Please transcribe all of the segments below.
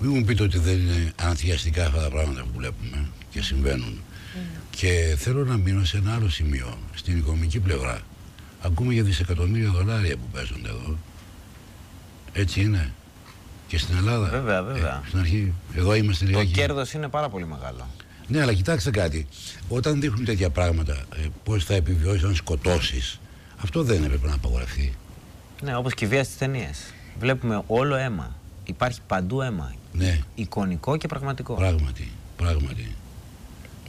Μην μου πείτε ότι δεν είναι ανατριαστικά αυτά τα πράγματα που βλέπουμε και συμβαίνουν. Και θέλω να μείνω σε ένα άλλο σημείο, στην οικονομική πλευρά. Ακούμε για δισεκατομμύρια δολάρια που παίζονται εδώ. Έτσι είναι. Και στην Ελλάδα. Βέβαια, βέβαια. Στην αρχή, εδώ είμαστε λιγάκι. Το κέρδος είναι πάρα πολύ μεγάλο. Ναι, αλλά κοιτάξτε κάτι. Όταν δείχνουν τέτοια πράγματα, πώς θα επιβιώσεις αν σκοτώσεις, αυτό δεν έπρεπε να απαγορευτεί. Ναι, όπως και η βία στις ταινίες. Βλέπουμε όλο αίμα. Υπάρχει παντού αίμα. Ναι. Εικονικό και πραγματικό. Πράγματι.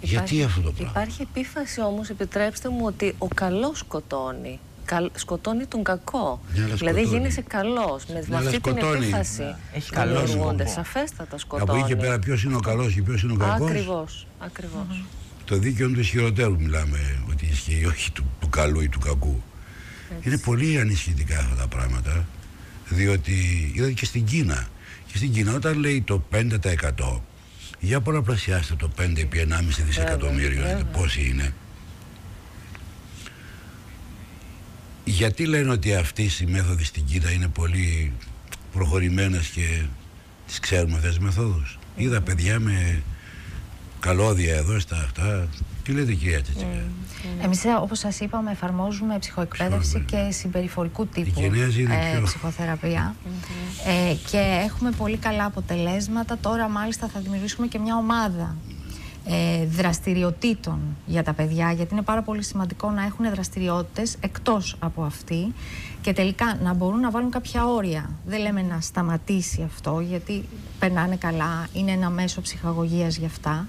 Γιατί αυτό το πράγμα? Υπάρχει επίφαση όμως, επιτρέψτε μου, ότι ο καλός σκοτώνει. Σκοτώνει τον κακό. Δηλαδή γίνεσαι καλός. Με αυτή την επίφαση δημιουργούνται σαφέστατα σκοτώνει. Από εκεί και πέρα ποιος είναι ο καλός και ποιος είναι ο κακός? Ακριβώς. Το δίκαιο του ισχυροτέρου μιλάμε ότι ισχύει, όχι του καλού ή του κακού. Έτσι. Είναι πολύ ανησυχητικά αυτά τα πράγματα, διότι είδατε και στην Κίνα. Και στην Κίνα όταν λέει το 5%, για πολλαπλασιάστε το 5 επί 1,5 δισεκατομμύριο, πόσοι είναι. Γιατί λένε ότι αυτές οι μέθοδοι στην Κίνα είναι πολύ προχωρημένες και τις ξέρουμε αυτές τις μεθόδους? Είδα παιδιά με καλώδια εδώ στα αυτά. Τι λέτε κυρία Τσιτσικά? Εμείς όπως σας είπαμε εφαρμόζουμε ψυχοεκπαίδευση και συμπεριφορικού τύπου ψυχοθεραπεία και έχουμε πολύ καλά αποτελέσματα. Τώρα μάλιστα θα δημιουργήσουμε και μια ομάδα δραστηριοτήτων για τα παιδιά, γιατί είναι πάρα πολύ σημαντικό να έχουν δραστηριότητες εκτός από αυτή και τελικά να μπορούν να βάλουν κάποια όρια. Δεν λέμε να σταματήσει αυτό, γιατί περνάνε καλά, είναι ένα μέσο ψυχαγωγίας για αυτά,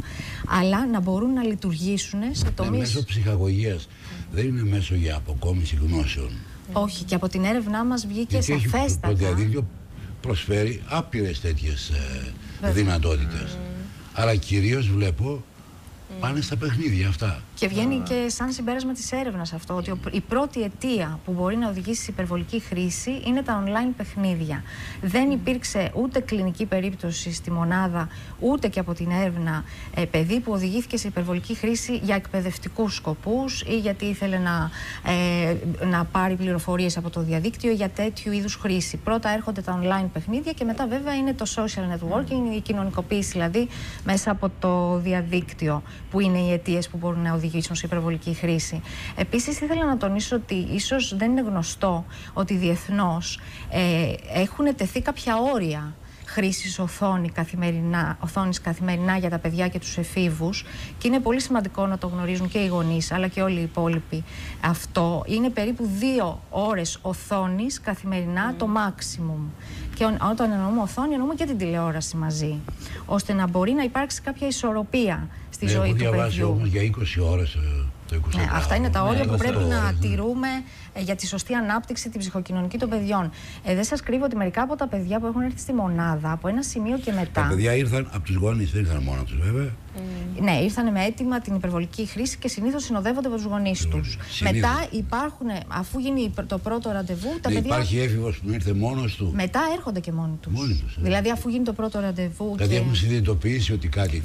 αλλά να μπορούν να λειτουργήσουν σε τομείς... Μέσο ψυχαγωγίας δεν είναι μέσο για αποκόμιση γνώσεων? Όχι, και από την έρευνά μας βγήκε σαφέστατα. Το διαδίκτυο προσφέρει άπειρες τέτοιες δυνατότητες. Αλλά κυρίως βλέπω πάνε στα παιχνίδια αυτά. Και βγαίνει και σαν συμπέρασμα της έρευνας αυτό, ότι η πρώτη αιτία που μπορεί να οδηγήσει σε υπερβολική χρήση είναι τα online παιχνίδια. Δεν υπήρξε ούτε κλινική περίπτωση στη μονάδα, ούτε και από την έρευνα παιδί που οδηγήθηκε σε υπερβολική χρήση για εκπαιδευτικούς σκοπούς ή γιατί ήθελε να πάρει πληροφορίες από το διαδίκτυο για τέτοιου είδους χρήση. Πρώτα έρχονται τα online παιχνίδια και μετά βέβαια είναι το social networking, η κοινωνικοποίηση δηλαδή μέσα από το διαδίκτυο, που είναι οι αιτίες που μπορούν να οδηγήσουν σε υπερβολική χρήση. Επίσης, ήθελα να τονίσω ότι ίσως δεν είναι γνωστό ότι διεθνώς έχουν τεθεί κάποια όρια χρήσης οθόνης καθημερινά για τα παιδιά και τους εφήβους και είναι πολύ σημαντικό να το γνωρίζουν και οι γονείς αλλά και όλοι οι υπόλοιποι. Αυτό είναι περίπου 2 ώρες οθόνης καθημερινά το maximum. Και όταν εννοούμε οθόνη, εννοούμε και την τηλεόραση μαζί, ώστε να μπορεί να υπάρξει κάποια ισορροπία στη ζωή του παιδιού. Όμως για 20 ώρες το 20 αυτά είναι τα όρια που πρέπει να τηρούμε για τη σωστή ανάπτυξη, την ψυχοκοινωνική των παιδιών. Δεν σας κρύβω ότι μερικά από τα παιδιά που έχουν έρθει στη μονάδα, από ένα σημείο και μετά. Τα παιδιά ήρθαν από τους γονείς, δεν ήρθαν μόνο τους βέβαια. Ναι, ήρθαν με αίτημα την υπερβολική χρήση και συνήθως συνοδεύονται από τους γονείς τους. Μετά υπάρχουν, αφού γίνει το πρώτο ραντεβού, τα παιδιά. Υπάρχει έφηβος που ήρθε μόνος του. Μετά έρχονται και μόνοι τους. Δηλαδή, αφού γίνει το πρώτο ραντεβού. Δηλαδή, έχουν συνειδητοποιήσει ότι κάτι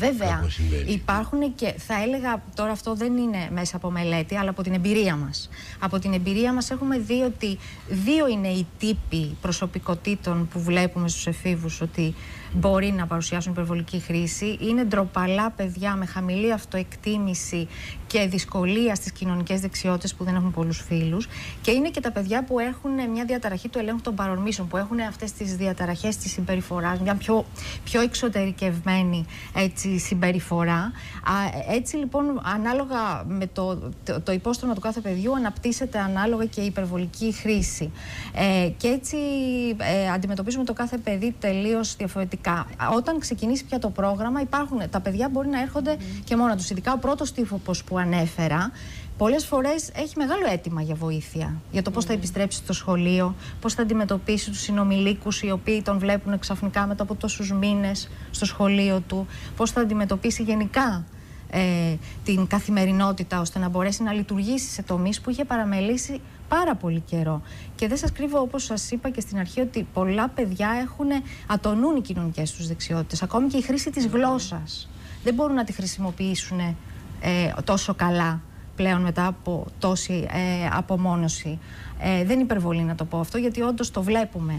συμβαίνει. Υπάρχουν και θα έλεγα τώρα αυτό δεν είναι μέσα από μελέτη, αλλά από την εμπειρία μας. Από την εμπειρία μας έχουμε δει ότι 2 είναι οι τύποι προσωπικότητων που βλέπουμε στους εφήβους ότι μπορεί να παρουσιάσουν υπερβολική χρήση. Είναι ντροπαλά παιδιά με χαμηλή αυτοεκτίμηση και δυσκολία στις κοινωνικές δεξιότητες που δεν έχουν πολλούς φίλους. Και είναι και τα παιδιά που έχουν μια διαταραχή του ελέγχου των παρορμήσεων, που έχουν αυτές τις διαταραχές της συμπεριφοράς, μια πιο εξωτερικευμένη συμπεριφορά. Έτσι λοιπόν, ανάλογα με το υπόστρωμα του κάθε παιδιού, αναπτύσσεται ανάλογα και η υπερβολική χρήση. Και έτσι αντιμετωπίζουμε το κάθε παιδί τελείως διαφορετικά. Όταν ξεκινήσει πια το πρόγραμμα, τα παιδιά μπορεί να έρχονται και μόνα τους. Ειδικά ο πρώτος τύπος που ανέφερα, πολλές φορές έχει μεγάλο αίτημα για βοήθεια. Για το πώς θα επιστρέψει στο σχολείο, πώς θα αντιμετωπίσει τους συνομιλίκους οι οποίοι τον βλέπουν ξαφνικά μετά από τόσους μήνες στο σχολείο του, πώς θα αντιμετωπίσει γενικά την καθημερινότητα, ώστε να μπορέσει να λειτουργήσει σε τομείς που είχε παραμελήσει πάρα πολύ καιρό. Και δεν σας κρύβω, όπως σας είπα και στην αρχή, ότι πολλά παιδιά ατονούν οι κοινωνικές τους δεξιότητες. Ακόμη και η χρήση της γλώσσας. Δεν μπορούν να τη χρησιμοποιήσουν τόσο καλά πλέον μετά από τόση απομόνωση. Δεν είναι υπερβολή να το πω αυτό, γιατί όντως το βλέπουμε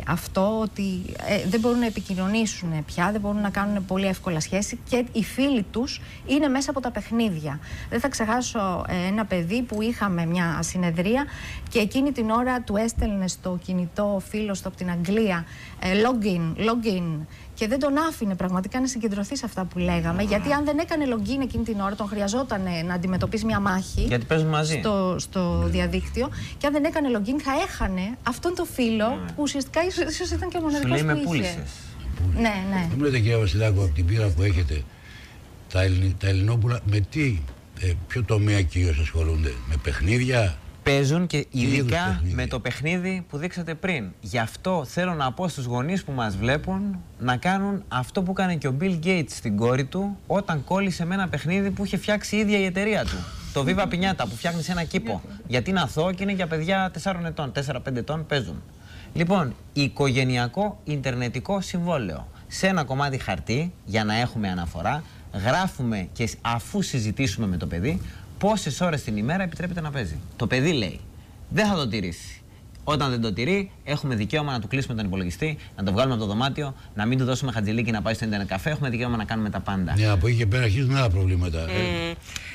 αυτό ότι δεν μπορούν να επικοινωνήσουν πια, δεν μπορούν να κάνουν πολύ εύκολα σχέση και οι φίλοι τους είναι μέσα από τα παιχνίδια. Δεν θα ξεχάσω ένα παιδί που είχαμε μια συνεδρία και εκείνη την ώρα του έστελνε στο κινητό φίλος του από την Αγγλία login και δεν τον άφηνε πραγματικά να συγκεντρωθεί σε αυτά που λέγαμε, γιατί αν δεν έκανε login εκείνη την ώρα τον χρειαζόταν να αντιμετωπίσει μια μάχη, γιατί παίζουν μαζί στο διαδίκτυο, και αν δεν έκανε login θα έχανε αυτόν τον φίλο που ουσιαστικά ίσως ήταν και ο μοναδικός που είχε. Ναι. Δεν μου λέτε, κύριε Βασιλάκο, από την πείρα που έχετε, τα Ελληνόπουλα με τι, ποιο τομέα κυρίως ασχολούνται, με παιχνίδια? Παίζουν και ειδικά με το παιχνίδι που δείξατε πριν. Γι' αυτό θέλω να πω στους γονείς που μας βλέπουν να κάνουν αυτό που έκανε και ο Bill Gates στην κόρη του όταν κόλλησε με ένα παιχνίδι που είχε φτιάξει η ίδια η εταιρεία του. Το Viva Pinata που φτιάχνει σε ένα κήπο. Γιατί είναι αθώο και είναι για παιδιά 4 ετών, 4-5 ετών παίζουν. Λοιπόν, οικογενειακό ιντερνετικό συμβόλαιο. Σε ένα κομμάτι χαρτί, για να έχουμε αναφορά, γράφουμε και αφού συζητήσουμε με το παιδί, πόσες ώρες την ημέρα επιτρέπεται να παίζει. Το παιδί λέει, δεν θα το τηρήσει. Όταν δεν το τηρεί, έχουμε δικαίωμα να του κλείσουμε τον υπολογιστή, να το βγάλουμε από το δωμάτιο, να μην του δώσουμε χατζηλίκι να πάει στο ίντερνετ καφέ. Έχουμε δικαίωμα να κάνουμε τα πάντα. Ναι, από εκεί και πέρα αρχίζουν άλλα προβλήματα.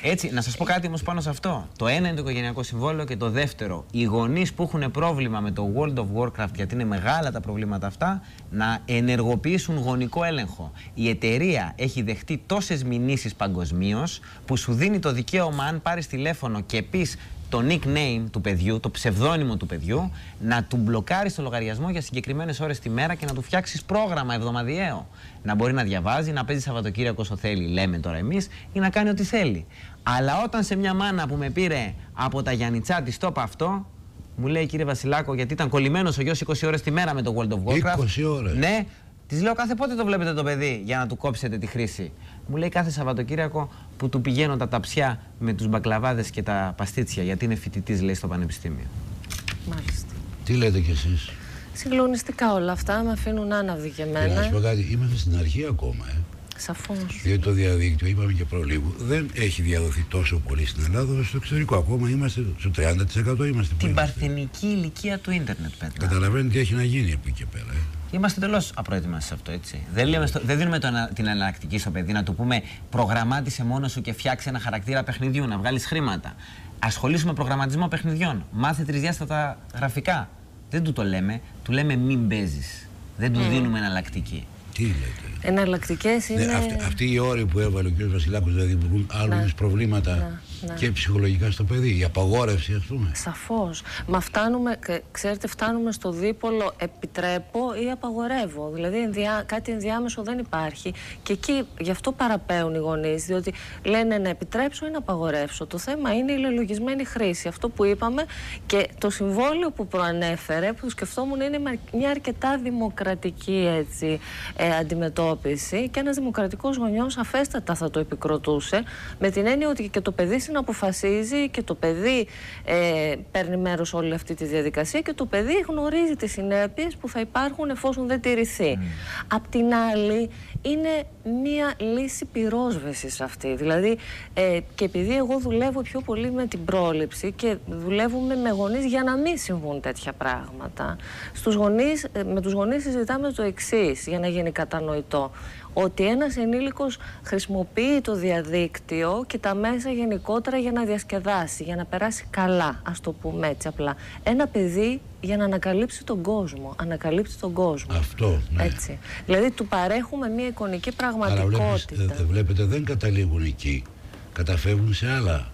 Έτσι, να σας πω κάτι όμως πάνω σε αυτό. Το ένα είναι το οικογενειακό συμβόλαιο και το δεύτερο, οι γονείς που έχουν πρόβλημα με το World of Warcraft, γιατί είναι μεγάλα τα προβλήματα αυτά, να ενεργοποιήσουν γονικό έλεγχο. Η εταιρεία έχει δεχτεί τόσες μηνύσεις παγκοσμίως που σου δίνει το δικαίωμα, αν πάρεις τηλέφωνο και πεις το nickname του παιδιού, το ψευδόνυμο του παιδιού, να του μπλοκάρεις το λογαριασμό για συγκεκριμένες ώρες τη μέρα και να του φτιάξεις πρόγραμμα εβδομαδιαίο. Να μπορεί να διαβάζει, να παίζει Σαββατοκύριακο όσο θέλει, λέμε τώρα εμείς, ή να κάνει ό,τι θέλει. Αλλά όταν σε μια μάνα που με πήρε από τα Γιαννιτσά της το είπα αυτό, μου λέει, κύριε Βασιλάκο, γιατί ήταν κολλημένος ο γιος 20 ώρες τη μέρα με το World of Warcraft. 20 ώρες. Ναι. Της λέω, κάθε πότε το βλέπετε το παιδί για να του κόψετε τη χρήση? Μου λέει, κάθε Σαββατοκύριακο που του πηγαίνω τα ταψιά με τους μπακλαβάδες και τα παστίτσια, γιατί είναι φοιτητής, λέει, στο πανεπιστήμιο. Μάλιστα. Τι λέτε κι εσείς? Συγκλονιστικά όλα αυτά, με αφήνουν άναυδη και εμένα. Να σου πω κάτι, είμαστε στην αρχή ακόμα. Σαφώς. Διότι το διαδίκτυο, είπαμε και προλίγου, δεν έχει διαδοθεί τόσο πολύ στην Ελλάδα όσο στο εξωτερικό. Ακόμα είμαστε στο 30% είμαστε. Την παρθενική ηλικία του ίντερνετ, παιδιά. Καταλαβαίνετε τι έχει να γίνει από εκεί και πέρα. Είμαστε τελώς απροετοιμαστοί σε αυτό, έτσι. Δεν δίνουμε την εναλλακτική στο παιδί να του πούμε προγραμμάτισε μόνο σου και φτιάξει ένα χαρακτήρα παιχνιδιού, να βγάλεις χρήματα. Ασχολήσουμε με προγραμματισμό παιχνιδιών. Μάθε τρισδιάστατα γραφικά. Δεν του το λέμε, του λέμε μην παίζεις. Δεν του δίνουμε εναλλακτική. Τι λέτε? Εναλλακτικές είναι. Ναι, αυτοί οι όροι που έβαλε ο κ. Βασιλάκος δηλαδή δημιουργούν άλλους προβλήματα και ψυχολογικά στο παιδί, η απαγόρευση, ας πούμε. Σαφώς. Μα φτάνουμε, ξέρετε, φτάνουμε στο δίπολο επιτρέπω ή απαγορεύω. Δηλαδή κάτι ενδιάμεσο δεν υπάρχει. Και εκεί γι' αυτό παραπέουν οι γονείς, διότι λένε να επιτρέψω ή να απαγορεύσω. Το θέμα είναι η λελογισμένη χρήση. Αυτό που είπαμε και το συμβόλαιο που προανέφερε, που σκεφτόμουν είναι μια αρκετά δημοκρατική έτσι, αντιμετώπιση και ένας δημοκρατικός γονιός αφέστατα θα το επικροτούσε, με την έννοια ότι και το παιδί συναποφασίζει και το παιδί παίρνει μέρος σε όλη αυτή τη διαδικασία και το παιδί γνωρίζει τις συνέπειες που θα υπάρχουν εφόσον δεν τηρηθεί. Απ' την άλλη είναι μία λύση πυρόσβεσης αυτή. Δηλαδή και επειδή εγώ δουλεύω πιο πολύ με την πρόληψη και δουλεύουμε με γονείς για να μην συμβούν τέτοια πράγματα, με τους γονείς συζητάμε το εξής για να γίνει κατανοητό. Ότι ένας ενήλικος χρησιμοποιεί το διαδίκτυο και τα μέσα γενικότερα για να διασκεδάσει, για να περάσει καλά, ας το πούμε έτσι απλά. Ένα παιδί για να ανακαλύψει τον κόσμο, ανακαλύπτει τον κόσμο. Αυτό, ναι. Έτσι. Δηλαδή του παρέχουμε μια εικονική πραγματικότητα. Αλλά βλέπετε δεν καταλήγουν εκεί, καταφεύγουν σε άλλα